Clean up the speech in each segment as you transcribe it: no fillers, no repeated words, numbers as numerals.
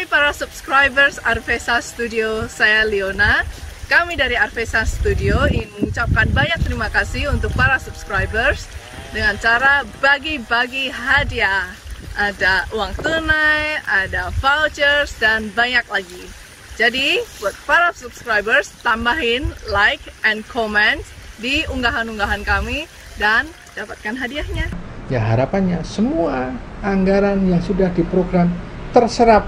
Hai para subscribers Arvesa Studio, saya Leona. Kami dari Arvesa Studio ingin mengucapkan banyak terima kasih untuk para subscribers dengan cara bagi-bagi hadiah. Ada uang tunai, ada vouchers, dan banyak lagi. Jadi, buat para subscribers, tambahin like and comment di unggahan-unggahan kami dan dapatkan hadiahnya. Ya, harapannya semua anggaran yang sudah diprogram terserap,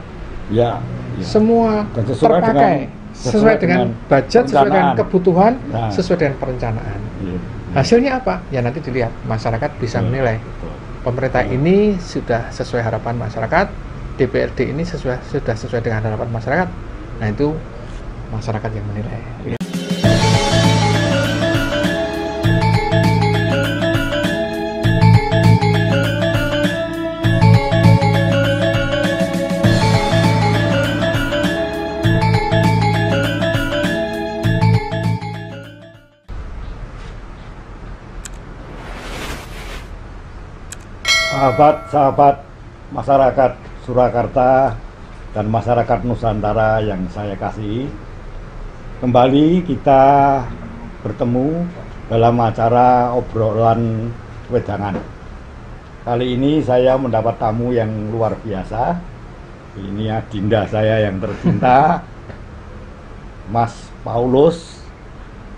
ya. Semua dan terpakai sesuai dengan budget, sesuai dengan kebutuhan, nah, sesuai dengan perencanaan. Ya. Hasilnya apa? Ya nanti dilihat, masyarakat bisa menilai. Pemerintah ini sudah sesuai harapan masyarakat, DPRD ini sudah sesuai dengan harapan masyarakat. Nah, itu masyarakat yang menilai. Sahabat-sahabat masyarakat Surakarta dan masyarakat Nusantara yang saya kasihi, kembali kita bertemu dalam acara obrolan wedangan. Kali ini saya mendapat tamu yang luar biasa. Ini adinda saya yang tercinta, Mas Paulus.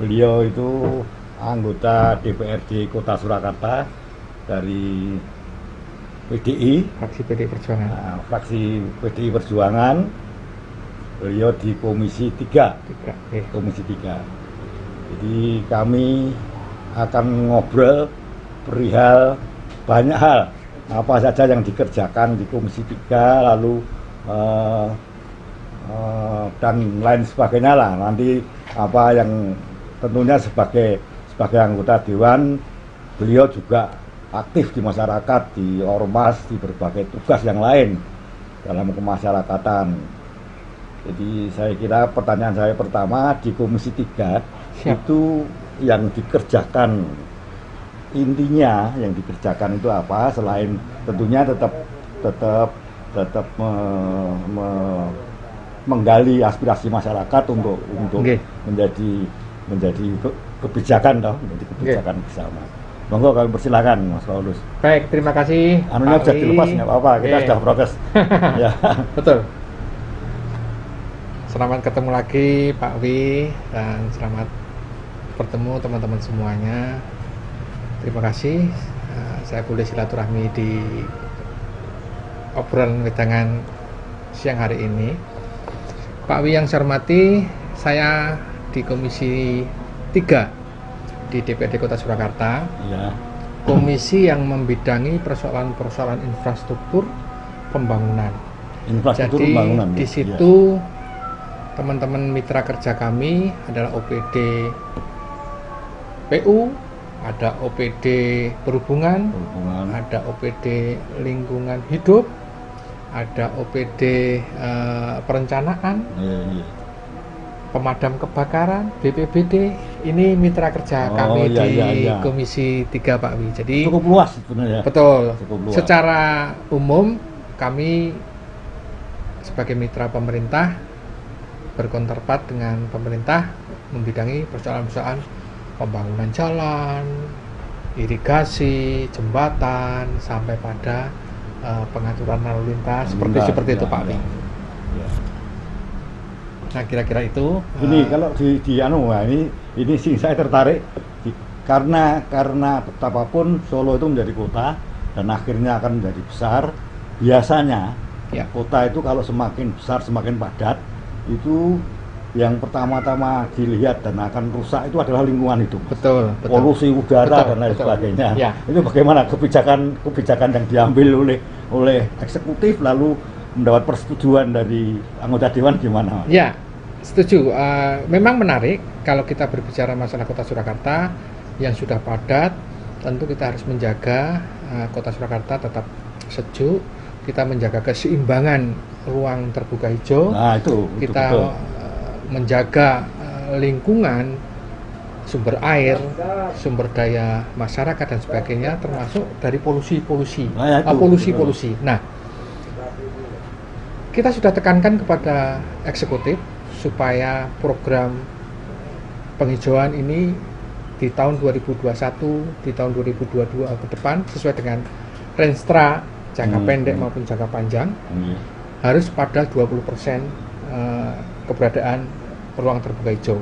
Beliau itu anggota DPRD Kota Surakarta dari PDI, Fraksi PDI Perjuangan. Nah, fraksi PDI Perjuangan. Beliau di Komisi 3. Komisi 3. Jadi kami akan ngobrol perihal banyak hal, apa saja yang dikerjakan di Komisi 3, lalu dan lain sebagainya lah. Nanti apa yang tentunya sebagai anggota dewan, beliau juga aktif di masyarakat, di ormas, di berbagai tugas yang lain dalam kemasyarakatan. Jadi saya kira pertanyaan saya pertama, di Komisi 3 itu yang dikerjakan, intinya yang dikerjakan itu apa, selain tentunya tetap menggali aspirasi masyarakat untuk menjadi kebijakan bersama. Monggo kami persilakan Mas Paulus. Baik, terima kasih. Anunya bisa dilepas, nggak apa-apa, kita sudah prokes. Ya. Betul. Selamat ketemu lagi Pak Wi, dan selamat bertemu teman-teman semuanya. Terima kasih. Saya boleh silaturahmi di obrolan wedangan siang hari ini. Pak Wi yang saya hormati, saya di Komisi 3 di DPRD Kota Surakarta, ya. Komisi yang membidangi persoalan-persoalan infrastruktur pembangunan. Jadi pembangunan, di situ teman-teman mitra kerja kami adalah OPD PU, ada OPD perhubungan, ada OPD lingkungan hidup, ada OPD perencanaan, pemadam kebakaran, BPBD. Ini mitra kerja kami di Komisi 3 Pak Wi. Jadi cukup luas sebenarnya. Betul. Cukup luas. Secara umum kami sebagai mitra pemerintah berkonterpart dengan pemerintah membidangi persoalan-persoalan pembangunan jalan, irigasi, jembatan, sampai pada pengaturan lalu lintas seperti itu Pak Wi. Nah, kira-kira itu. Ini kalau ini sih saya tertarik karena betapapun Solo itu menjadi kota dan akhirnya akan menjadi besar. Biasanya kota itu kalau semakin besar, semakin padat, itu yang pertama-tama dilihat dan akan rusak itu adalah lingkungan hidup. Betul. Polusi udara dan lain sebagainya. Ya. Itu bagaimana kebijakan yang diambil oleh eksekutif lalu mendapat persetujuan dari anggota dewan gimana? Ya, setuju. Memang menarik kalau kita berbicara masalah Kota Surakarta yang sudah padat. Tentu kita harus menjaga Kota Surakarta tetap sejuk. Kita menjaga keseimbangan ruang terbuka hijau. Nah, itu kita betul. Menjaga lingkungan, sumber air, sumber daya masyarakat dan sebagainya, termasuk dari polusi-polusi. Nah, kita sudah tekankan kepada eksekutif supaya program penghijauan ini di tahun 2021, di tahun 2022 ke depan sesuai dengan renstra jangka pendek maupun jangka panjang harus pada 20% keberadaan ruang terbuka hijau.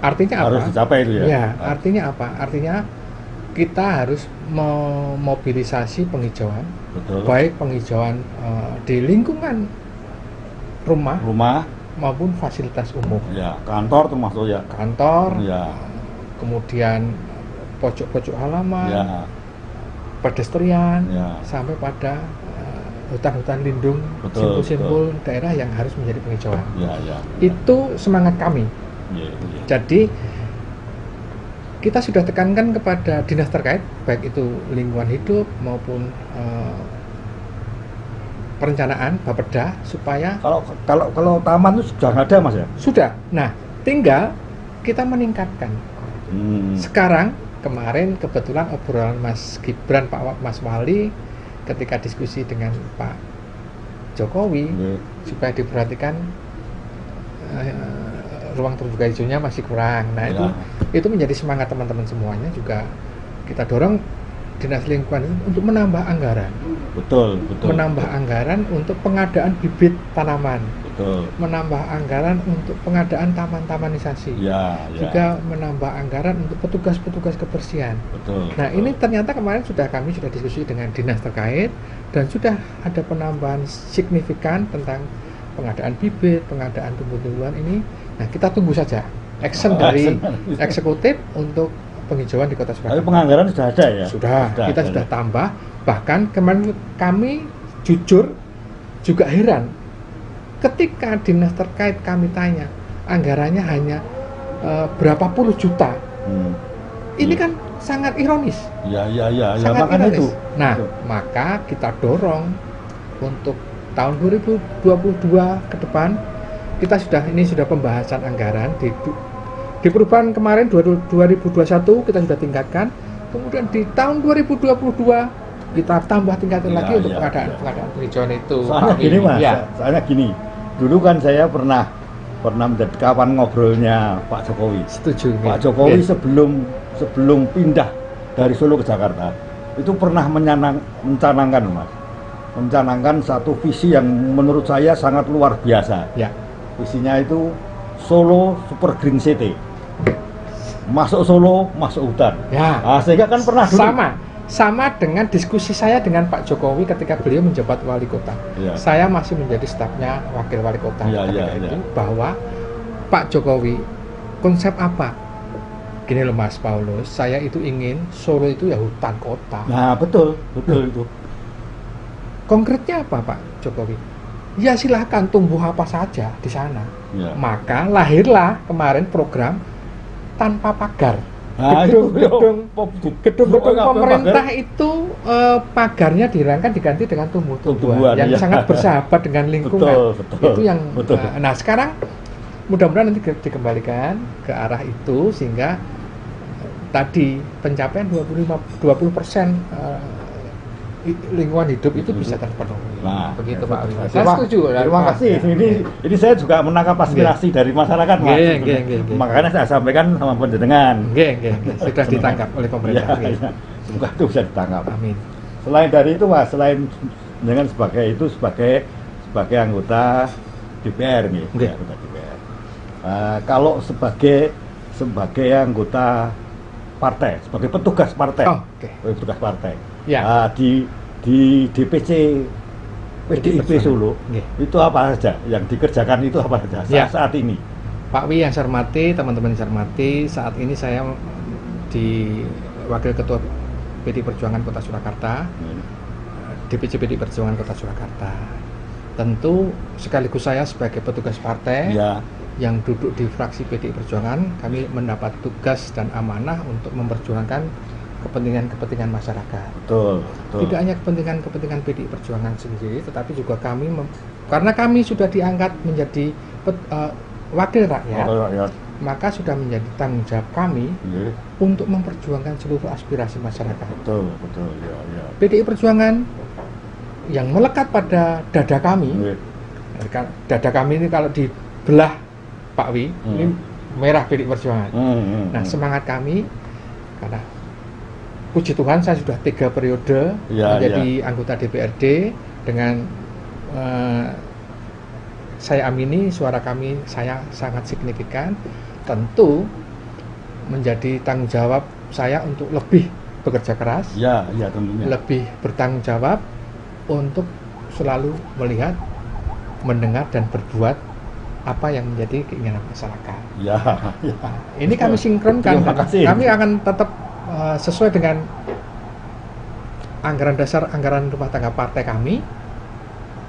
Artinya apa? Harus dicapai itu ya? Ya, artinya apa? Artinya kita harus memobilisasi penghijauan, baik penghijauan di lingkungan rumah maupun fasilitas umum. Ya, kantor termasuk ya. Kantor, ya. Kemudian pojok-pojok halaman, ya. Pedestrian, ya. Sampai pada hutan-hutan lindung, simpul-simpul daerah yang harus menjadi penghijauan. Ya, ya, ya. Itu semangat kami. Ya, ya. Jadi kita sudah tekankan kepada dinas terkait, baik itu lingkungan hidup maupun perencanaan Bapeda, supaya kalau taman itu sudah ada Mas ya? Sudah. Nah, tinggal kita meningkatkan. Sekarang kemarin kebetulan obrolan Mas Gibran, Mas Wali ketika diskusi dengan Pak Jokowi supaya diperhatikan ruang terbuka hijaunya masih kurang. Nah, itu menjadi semangat teman-teman semuanya, juga kita dorong Dinas Lingkungan untuk menambah anggaran. Betul. Menambah anggaran untuk pengadaan bibit tanaman. Betul. Menambah anggaran untuk pengadaan taman-tamanisasi. Juga menambah anggaran untuk petugas-petugas kebersihan. Betul. Nah, ini ternyata kemarin kami sudah diskusi dengan dinas terkait dan sudah ada penambahan signifikan tentang pengadaan bibit, pengadaan tumbuh-tumbuhan ini. Nah, kita tunggu saja action dari eksekutif untuk penghijauan di Kota Surakarta. Tapi penganggaran sudah ada ya? Kita sudah tambah. Bahkan kemarin kami jujur juga heran ketika dinas terkait kami tanya anggarannya hanya berapa puluh juta. Ini kan sangat ironis. Sangat ironis. Itu. Nah, maka kita dorong untuk tahun 2022 ke depan ini sudah pembahasan anggaran di perubahan kemarin 2021 kita sudah tingkatkan, kemudian di tahun 2022 kita tingkatkan lagi untuk pengadaan penghijauan itu. Soalnya gini, dulu kan saya pernah menjadi kawan ngobrolnya Pak Jokowi. Setuju. Pak Jokowi sebelum pindah dari Solo ke Jakarta itu pernah mencanangkan satu visi yang menurut saya sangat luar biasa. Ya. Visinya itu Solo Super Green City. Masuk Solo, masuk hutan. Ya. Sehingga kan pernah dulu. Sama dengan diskusi saya dengan Pak Jokowi ketika beliau menjabat wali kota. Ya. Saya masih menjadi stafnya wakil wali kota itu, bahwa Pak Jokowi konsep apa? Gini loh Mas Paulus, saya itu ingin Solo itu ya hutan kota. Nah, betul itu. Konkretnya apa Pak Jokowi? Ya silahkan tumbuh apa saja di sana. Ya. Maka lahirlah kemarin program tanpa pagar. Gedung pemerintah itu pagarnya diganti dengan tumbuh-tumbuhan yang sangat bersahabat dengan lingkungan. Betul. Itu yang nah sekarang mudah-mudahan nanti dikembalikan ke arah itu sehingga tadi pencapaian 20% lingkungan hidup itu bisa terpenuhi. Nah, begitu Pak Wima. Saya setuju. Terima kasih. Ini saya juga menangkap aspirasi dari masyarakat, Mas. Makanya saya sampaikan sama penjenengan. Sudah ditangkap oleh pemerintah. Semoga itu bisa ditangkap. Amin. Selain dari itu, Mas, dengan sebagai anggota DPR nih, anggota DPR. Kalau sebagai anggota partai, sebagai petugas partai, ya. Di DPC PDIP Solo itu apa saja yang dikerjakan, itu apa saja saat ini? Pak Wi yang saya hormati, teman-teman yang saya hormati, saat ini saya di Wakil Ketua PDI Perjuangan Kota Surakarta, DPC PDI Perjuangan Kota Surakarta. Tentu sekaligus saya sebagai petugas partai yang duduk di fraksi PDI Perjuangan, kami mendapat tugas dan amanah untuk memperjuangkan kepentingan masyarakat. Betul. Tidak hanya kepentingan PDI Perjuangan sendiri, tetapi juga karena kami sudah diangkat menjadi wakil rakyat, maka sudah menjadi tanggung jawab kami untuk memperjuangkan seluruh aspirasi masyarakat. Betul. PDI Perjuangan yang melekat pada dada kami Dada kami ini kalau dibelah Pak Wi, ini merah PDI Perjuangan. Nah, semangat kami karena puji Tuhan saya sudah 3 periode menjadi anggota DPRD dengan saya amini suara kami sangat signifikan. Tentu menjadi tanggung jawab saya untuk lebih bekerja keras, tentunya. Lebih bertanggung jawab untuk selalu melihat, mendengar dan berbuat apa yang menjadi keinginan masyarakat. Ini kami sinkronkan. Kami akan tetap sesuai dengan anggaran dasar, anggaran rumah tangga partai kami.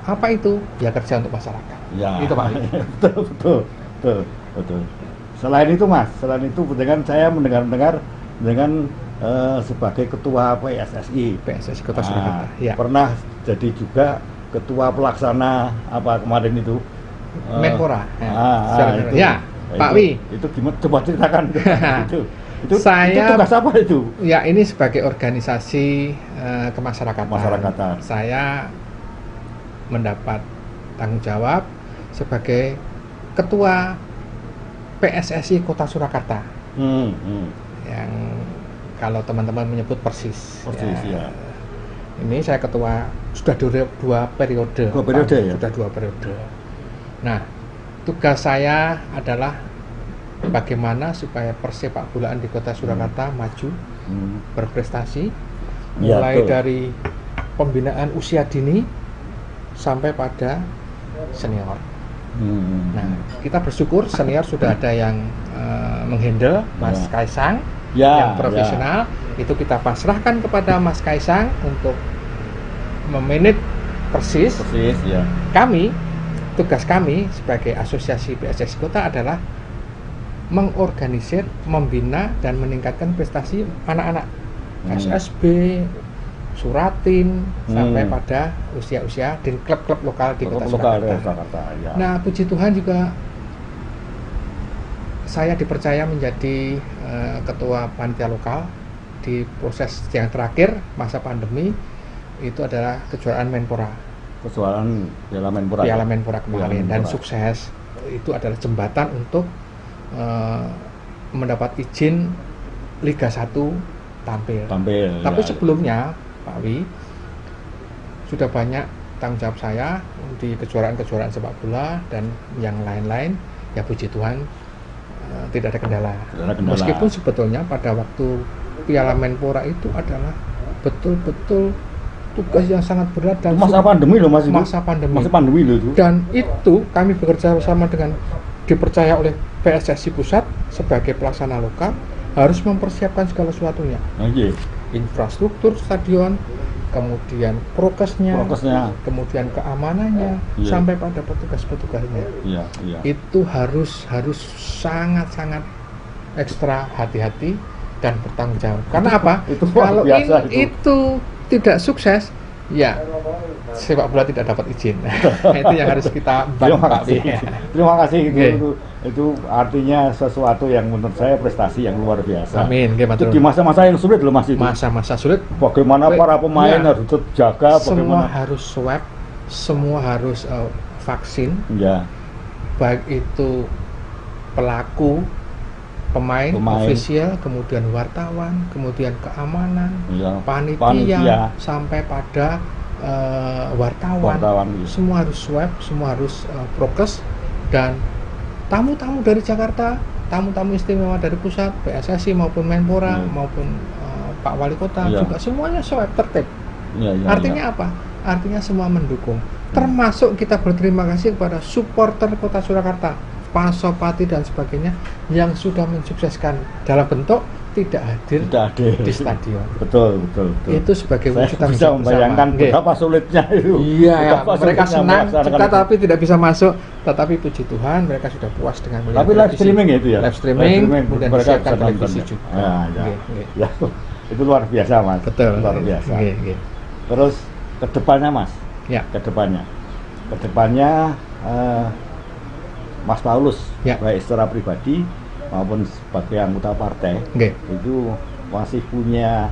Apa itu? Ya kerja untuk masyarakat. Itu Pak. Betul. Selain itu Mas, dengan saya mendengar dengan sebagai ketua PSSI Kota Surakarta. Pernah jadi juga ketua pelaksana apa kemarin itu Menpora. Pak Wi. Itu gimana? Coba ceritakan itu tugas apa itu? Ya, ini sebagai organisasi kemasyarakatan. Saya mendapat tanggung jawab sebagai ketua PSSI Kota Surakarta. Yang kalau teman-teman menyebut Persis. Ini saya ketua sudah 2 periode. Sudah 2 periode. Nah, tugas saya adalah bagaimana supaya persepak bolaan di Kota Surakarta maju, berprestasi, mulai dari pembinaan usia dini sampai pada senior. Nah, kita bersyukur senior sudah ada yang menghandle, Mas Kaisang yang profesional. Itu kita pasrahkan kepada Mas Kaisang untuk memanage Persis. Tugas kami sebagai asosiasi PSSI Kota adalah mengorganisir, membina dan meningkatkan prestasi anak-anak SSB, Suratin, sampai pada usia-usia di klub-klub lokal di Kota Surakarta. Nah, puji Tuhan juga saya dipercaya menjadi ketua panitia lokal di proses yang terakhir masa pandemi. Itu adalah kejuaraan Menpora. Piala Menpora kemarin dan sukses. Itu adalah jembatan untuk mendapat izin Liga 1 tampil. Tapi sebelumnya Pak Wi, sudah banyak tanggung jawab saya di kejuaraan-kejuaraan sepak bola dan yang lain-lain. Ya puji Tuhan tidak ada kendala. Meskipun sebetulnya pada waktu Piala Menpora itu adalah betul-betul tugas yang sangat berat dan masa pandemi loh Mas. Masa pandemi loh itu. Dan itu kami bekerja bersama dengan dipercaya oleh PSSI Pusat sebagai pelaksana lokal, harus mempersiapkan segala sesuatunya. Infrastruktur stadion, kemudian prokesnya, kemudian keamanannya, sampai pada petugas-petugasnya. Itu harus sangat-sangat ekstra hati-hati dan bertanggung jawab. Karena apa? Kalau itu tidak sukses, ya sepak bola tidak dapat izin. Itu yang harus kita bantu. Terima kasih. Itu artinya sesuatu yang menurut saya prestasi yang luar biasa. Amin. Itu di masa-masa yang sulit loh Mas itu. Masa-masa sulit. Bagaimana para pemain harus terjaga. Semua harus swab, semua harus vaksin. Baik itu pelaku, pemain, ofisial, kemudian wartawan, kemudian keamanan, panitia, sampai pada wartawan. Semua harus swab, semua harus prokes, dan tamu-tamu dari Jakarta, tamu-tamu istimewa dari pusat, PSSI maupun Menpora maupun Pak Wali Kota juga semuanya swab tertib. Artinya apa? Artinya semua mendukung. Termasuk kita berterima kasih kepada supporter Kota Surakarta, Pasopati dan sebagainya yang sudah mensukseskan dalam bentuk tidak hadir di stadion. Betul. Itu sebagai wujud tanggung jawab. Bisa membayangkan betapa sulitnya itu. Mereka senang tapi tidak bisa masuk. Tetapi puji Tuhan mereka sudah puas dengan melihat. Tapi live streaming itu ya. Live streaming kemudian disiapkan televisi juga. Itu luar biasa Mas. Betul. Luar biasa. Terus kedepannya Mas. Kedepannya Mas Paulus, baik secara pribadi maupun sebagai anggota partai, itu masih punya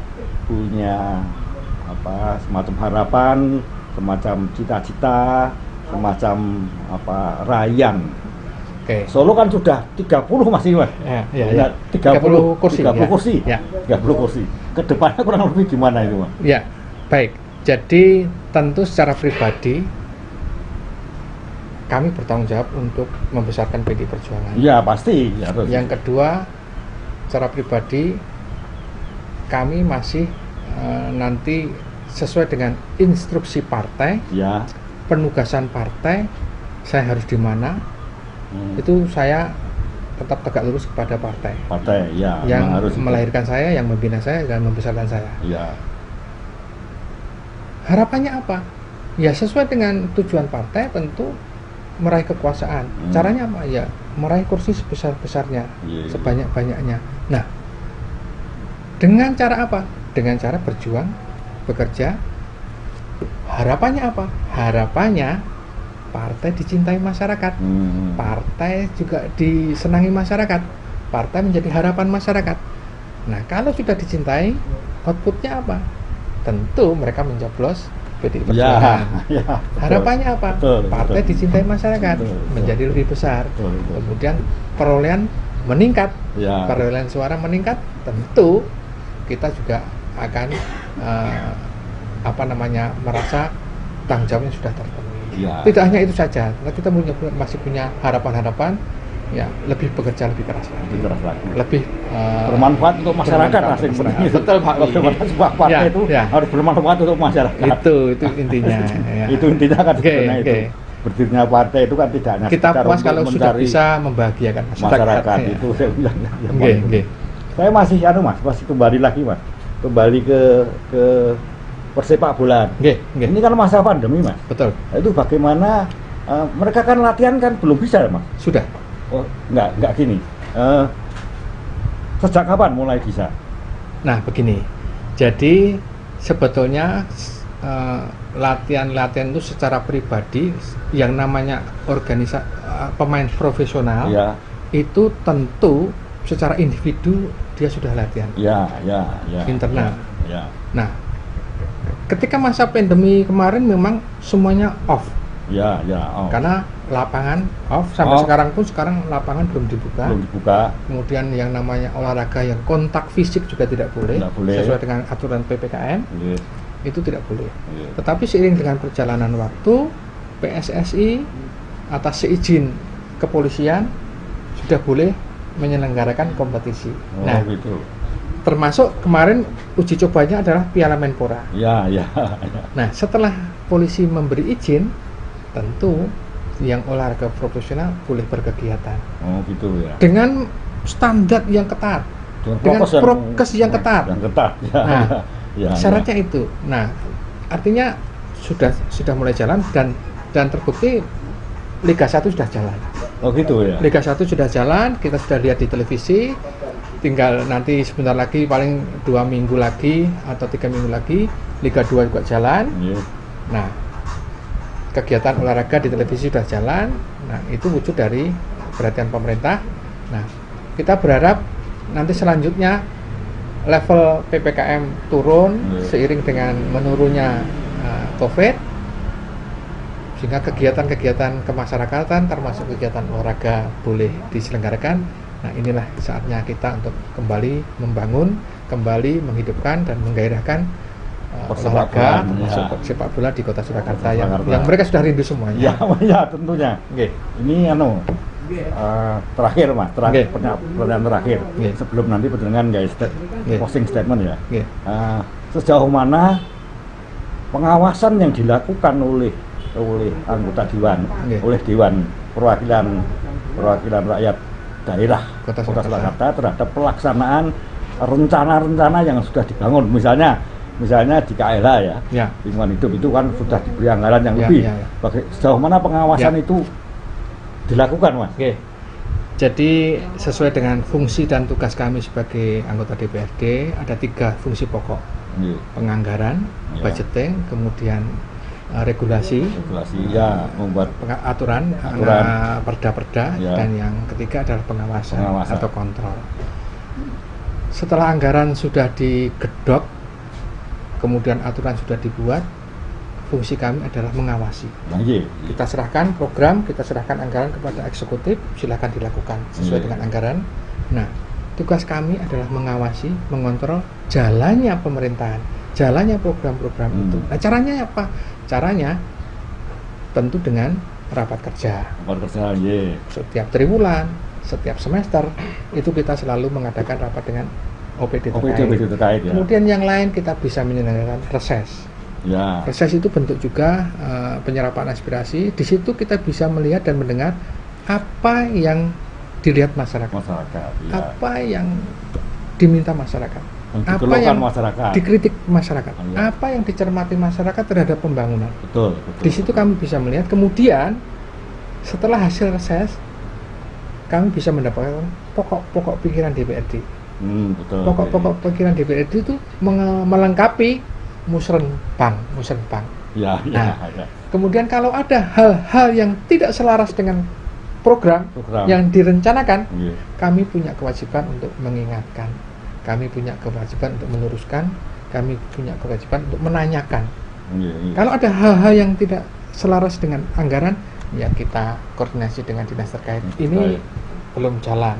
semacam harapan, semacam cita-cita semacam apa rayan. Oke. Solo kan sudah 30 masih Mas. Ya. 30 kursi. 30 kursi. Ya. 30 kursi. Kedepannya kurang lebih gimana itu Mas? Ya, baik. Jadi tentu secara pribadi kami bertanggung jawab untuk membesarkan PDI Perjuangan. Iya pasti. Ya, yang kedua, secara pribadi kami masih nanti sesuai dengan instruksi partai, ya. Penugasan partai, saya harus di mana, itu saya tetap tegak lurus kepada partai. Partai, ya. Yang harus melahirkan saya, yang membina saya, dan membesarkan saya. Ya. Harapannya apa? Ya sesuai dengan tujuan partai, tentu meraih kekuasaan. Caranya apa? Ya meraih kursi sebesar-besarnya, sebanyak-banyaknya. Nah, dengan cara apa? Dengan cara berjuang, bekerja. Harapannya apa? Harapannya partai dicintai masyarakat, partai juga disenangi masyarakat, partai menjadi harapan masyarakat. Nah, kalau sudah dicintai, outputnya apa? Tentu mereka mencoblos PDI Perjuangan. Harapannya apa? Partai dicintai masyarakat, menjadi lebih besar. Kemudian perolehan meningkat, perolehan suara meningkat. Tentu kita juga akan merasa tanggung jawabnya sudah terpenuhi. Tidak hanya itu saja, kita masih punya harapan-harapan. Ya, lebih bekerja lebih keras lagi. Lebih bermanfaat untuk masyarakat. Betul Pak. Bagaimana sebuah partai itu harus bermanfaat untuk masyarakat. Itu intinya. Itu intinya kan sebenarnya itu. Berdirinya partai itu kan tidak hanya kita puas kalau sudah bisa membahagiakan masyarakat. Itu saya bilang. Saya masih kembali lagi Mas. Kembali ke persepak bolaan. Ini kan masa pandemi Mas. Betul. Itu bagaimana mereka kan latihan kan belum bisa Mas. Sudah. Oh, enggak gini. Sejak kapan mulai bisa? Nah, begini. Jadi sebetulnya latihan-latihan itu secara pribadi yang namanya pemain profesional itu tentu secara individu dia sudah latihan. Internal. Nah, ketika masa pandemi kemarin memang semuanya off. Off. Karena lapangan off sampai sekarang lapangan belum dibuka. Kemudian yang namanya olahraga yang kontak fisik juga tidak boleh. Sesuai dengan aturan PPKM. Itu tidak boleh. Tetapi seiring dengan perjalanan waktu, PSSI atas seizin kepolisian sudah boleh menyelenggarakan kompetisi. Gitu. Termasuk kemarin uji cobanya adalah Piala Menpora. Nah, setelah polisi memberi izin, tentu yang olahraga profesional boleh berkegiatan. Gitu ya. Dengan standar yang ketat, dengan prokes yang ketat. Syaratnya itu. Nah, artinya sudah mulai jalan dan terbukti Liga 1 sudah jalan. Gitu ya. Liga 1 sudah jalan, kita sudah lihat di televisi. Tinggal nanti sebentar lagi, paling 2 minggu lagi atau 3 minggu lagi, Liga 2 juga jalan. Nah, kegiatan olahraga di televisi sudah jalan. Nah, itu wujud dari perhatian pemerintah. Nah, kita berharap nanti selanjutnya level PPKM turun seiring dengan menurunnya COVID, sehingga kegiatan-kegiatan kemasyarakatan termasuk kegiatan olahraga boleh diselenggarakan. Nah, inilah saatnya kita untuk kembali membangun, kembali menghidupkan dan menggairahkan olahraga sepak bola di Kota Surakarta yang mereka sudah rindu semuanya. Tentunya. Ini terakhir Mas, pertanyaan terakhir. Sebelum nanti penjenengan posting statement ya. Sejauh mana pengawasan yang dilakukan oleh anggota dewan, oleh Dewan Perwakilan Rakyat Daerah Kota Surakarta terhadap pelaksanaan rencana-rencana yang sudah dibangun, misalnya di KLH lingkungan hidup itu kan sudah diberi anggaran yang lebih. Sejauh mana pengawasan itu dilakukan Mas? Jadi sesuai dengan fungsi dan tugas kami sebagai anggota DPRD ada 3 fungsi pokok. Penganggaran, budgeting, kemudian regulasi, membuat aturan perda-perda, dan yang ketiga adalah pengawasan atau kontrol. Setelah anggaran sudah digedok, kemudian aturan sudah dibuat, fungsi kami adalah mengawasi. Iya. Kita serahkan program, kita serahkan anggaran kepada eksekutif, silakan dilakukan sesuai dengan anggaran. Nah, tugas kami adalah mengawasi, mengontrol jalannya pemerintahan, jalannya program-program itu. Nah, caranya apa? Caranya tentu dengan rapat kerja. Rapat kerja, iya. Setiap triwulan, setiap semester itu kita selalu mengadakan rapat dengan OPD terkait. Ya. Kemudian yang lain kita bisa menyelenggarakan reses. Ya. Reses itu bentuk juga penyerapan aspirasi. Di situ kita bisa melihat dan mendengar apa yang dilihat masyarakat, ya. Apa yang diminta masyarakat, apa yang masyarakat, dikritik masyarakat, ya. Apa yang dicermati masyarakat terhadap pembangunan. Betul. Di situ kami bisa melihat. Kemudian setelah hasil reses, kami bisa mendapatkan pokok-pokok pikiran DPRD. Betul. Pokok-pokok pikiran DPRD itu melengkapi musrenbang. Ya. Kemudian kalau ada hal-hal yang tidak selaras dengan program yang direncanakan, kami punya kewajiban untuk mengingatkan, kami punya kewajiban untuk meluruskan, kami punya kewajiban untuk menanyakan. Kalau ada hal-hal yang tidak selaras dengan anggaran, ya kita koordinasi dengan dinas terkait. Ini belum jalan,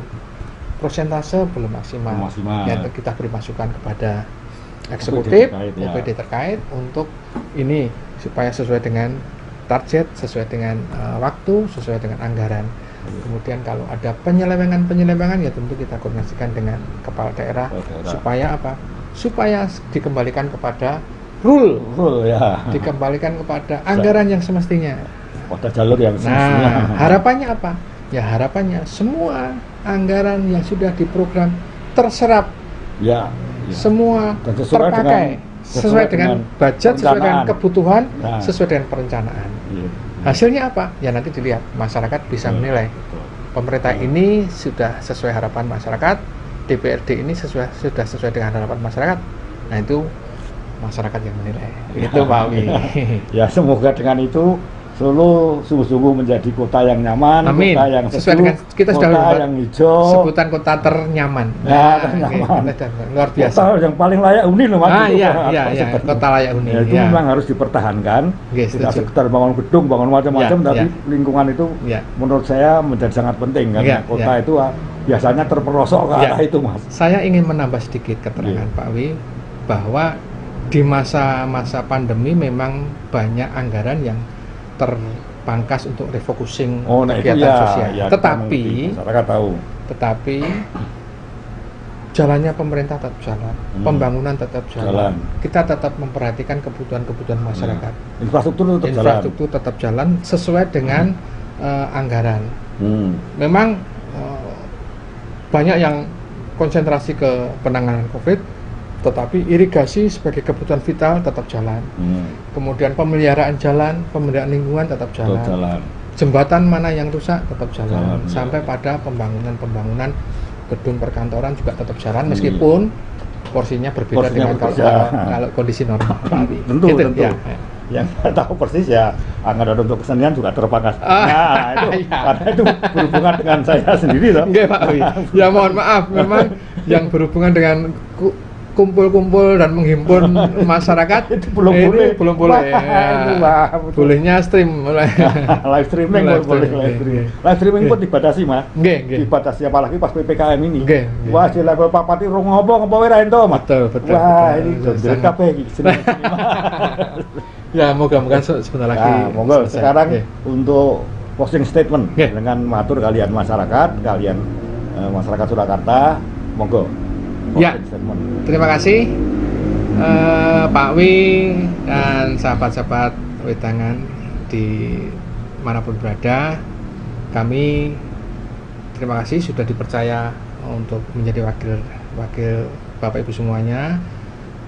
persentase belum maksimal. Ya, kita beri masukan kepada eksekutif, OPD terkait untuk ini supaya sesuai dengan target, sesuai dengan waktu, sesuai dengan anggaran. Kemudian kalau ada penyelewengan ya tentu kita koordinasikan dengan kepala daerah. Supaya apa? Supaya dikembalikan kepada rule ya. Dikembalikan kepada anggaran yang semestinya. Pada jalur yang semestinya. Nah, harapannya apa? Ya harapannya semua anggaran yang sudah diprogram terserap, semua terpakai sesuai dengan budget, sesuai dengan kebutuhan, sesuai dengan perencanaan. Hasilnya apa? Ya nanti dilihat, masyarakat bisa menilai. Pemerintah ini sudah sesuai harapan masyarakat, DPRD ini sudah sesuai dengan harapan masyarakat. Nah itu masyarakat yang menilai. Itu Pak Wi. Ya semoga dengan itu Solo sungguh-sungguh menjadi kota yang nyaman, Amin. Kota yang sejuk, sesuai dengan kita kota sudah yang hijau, sebutan kota ternyaman. Ternyaman. Luar biasa. Kota yang paling layak huni loh Mas. Iya, kota layak huni. Itu memang harus dipertahankan. Tidak sekedar bangun gedung, bangun macam-macam, tapi lingkungan itu menurut saya menjadi sangat penting karena kota itu biasanya terperosok ke arah itu Mas. Saya ingin menambah sedikit keterangan Pak Wi bahwa di masa-masa pandemi memang banyak anggaran yang terpangkas untuk refocusing kegiatan sosial. Tetapi jalannya pemerintah tetap jalan, pembangunan tetap jalan. Kita tetap memperhatikan kebutuhan masyarakat. Infrastruktur tetap jalan sesuai dengan anggaran. Memang banyak yang konsentrasi ke penanganan COVID, tetapi irigasi sebagai kebutuhan vital tetap jalan. Kemudian pemeliharaan jalan, pemeliharaan lingkungan tetap jalan. Jembatan mana yang rusak tetap jalan. Sampai pada pembangunan gedung perkantoran juga tetap jalan, meskipun porsinya berbeda dengan kalau kondisi normal. Tentu. Yang saya tahu persis ya anggaran untuk kesenian juga terpangkas. Karena itu berhubungan dengan saya sendiri loh. Nggih Pak Wi. Ya mohon maaf, memang yang berhubungan dengan kumpul-kumpul dan menghimpun masyarakat itu belum boleh. Bolehnya stream live streaming boleh live streaming pun dibatasi Mas. Dibatasi apalagi pas PPKM ini. Wah di level papati rong ngopo wae ra ento Mas. Betul. Wah ini jendel kabeh iki. Ya moga-moga sebentar lagi. Monggo sekarang untuk closing statement dengan matur kalian masyarakat Surakarta, monggo. Ya, terima kasih Pak Wi dan sahabat-sahabat wedangan di manapun berada. Kami terima kasih sudah dipercaya untuk menjadi wakil Bapak Ibu semuanya.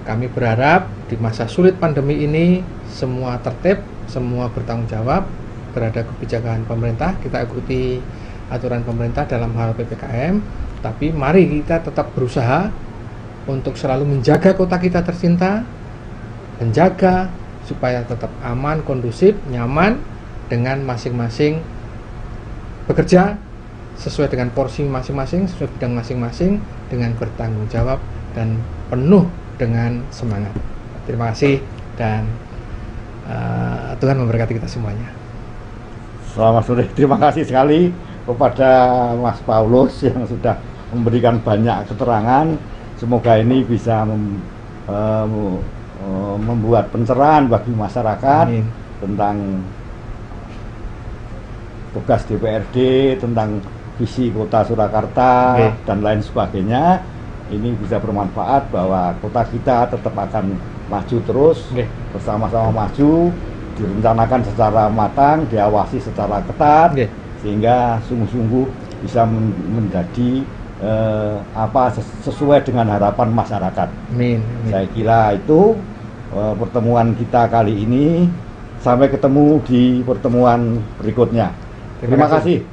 Kami berharap di masa sulit pandemi ini semua tertib, semua bertanggung jawab terhadap kebijakan pemerintah. Kita ikuti aturan pemerintah dalam hal PPKM. Tapi mari kita tetap berusaha untuk selalu menjaga kota kita tercinta, menjaga supaya tetap aman, kondusif, nyaman, dengan masing-masing bekerja sesuai dengan porsi masing-masing, sesuai bidang masing-masing, dengan bertanggung jawab dan penuh dengan semangat. Terima kasih dan Tuhan memberkati kita semuanya. Selamat sore, terima kasih sekali kepada Mas Paulus yang sudah memberikan banyak keterangan. Semoga ini bisa membuat pencerahan bagi masyarakat. Amin. Tentang tugas DPRD, tentang visi kota Surakarta, dan lain sebagainya. Ini bisa bermanfaat bahwa kota kita tetap akan maju terus, bersama-sama maju, direncanakan secara matang, diawasi secara ketat, sehingga sungguh-sungguh bisa menjadi sesuai dengan harapan masyarakat. Amin. Saya kira itu pertemuan kita kali ini. Sampai ketemu di pertemuan berikutnya. Terima kasih.